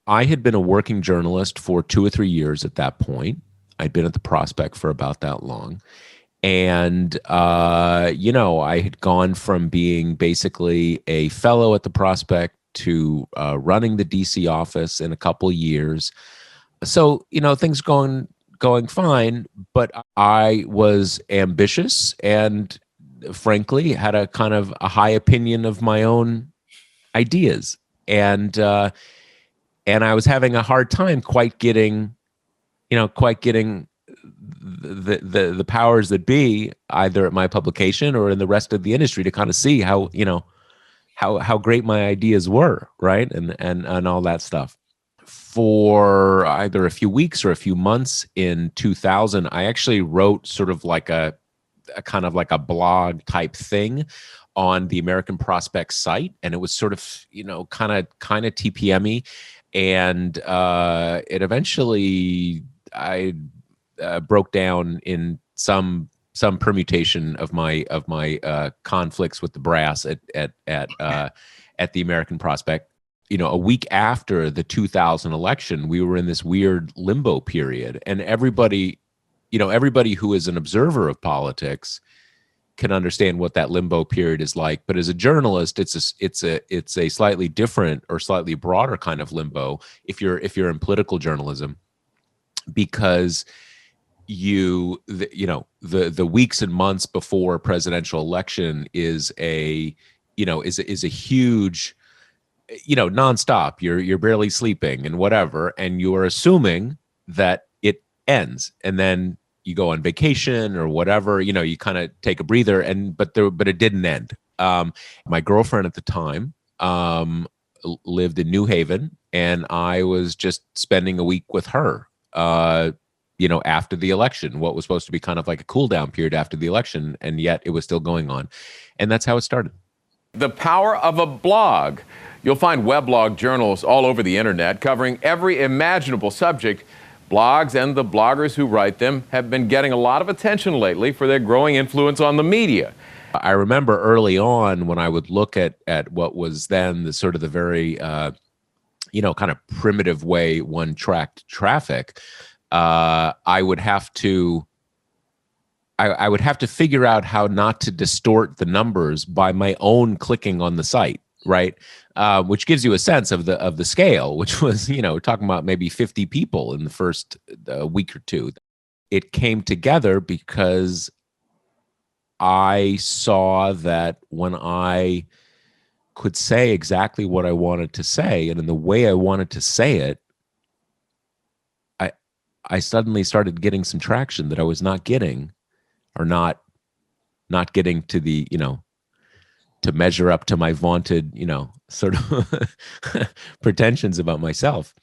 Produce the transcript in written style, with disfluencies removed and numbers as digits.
I had been a working journalist for 2 or 3 years at that point. I'd been at the Prospect for about that long. And, I had gone from being basically a fellow at the Prospect to running the DC office in a couple of years. So, things going fine, but I was ambitious and frankly had a kind of a high opinion of my own ideas. And I was having a hard time quite getting the powers that be, either at my publication or in the rest of the industry, to kind of see how great my ideas were, right? And all that stuff. For either a few weeks or a few months in 2000, I actually wrote sort of like a kind of like a blog type thing on the American Prospect site, and it was sort of kind of TPM-y, and it eventually I broke down in some permutation of my conflicts with the brass at the American Prospect. A week after the 2000 election, we were in this weird limbo period, and everybody who is an observer of politics can understand what that limbo period is like. But as a journalist, it's a slightly different or slightly broader kind of limbo if you're in political journalism, because the weeks and months before a presidential election is a huge, nonstop. You're barely sleeping and whatever, and you are assuming that it ends, and then you go on vacation or whatever. You kind of take a breather, but it didn't end. My girlfriend at the time lived in New Haven, and I was just spending a week with her. After the election, what was supposed to be kind of like a cool down period after the election, and yet it was still going on. And that's how it started. The power of a blog. You'll find weblog journals all over the internet covering every imaginable subject. Blogs and the bloggers who write them have been getting a lot of attention lately for their growing influence on the media. I remember early on when I would look at what was then the sort of the very, kind of primitive way one tracked traffic. I would have to figure out how not to distort the numbers by my own clicking on the site, right? Which gives you a sense of the scale, which was, talking about maybe 50 people in the first week or two. It came together because I saw that when I could say exactly what I wanted to say, and in the way I wanted to say it, I suddenly started getting some traction that I was not getting, or not getting to the, to measure up to my vaunted, sort of pretensions about myself.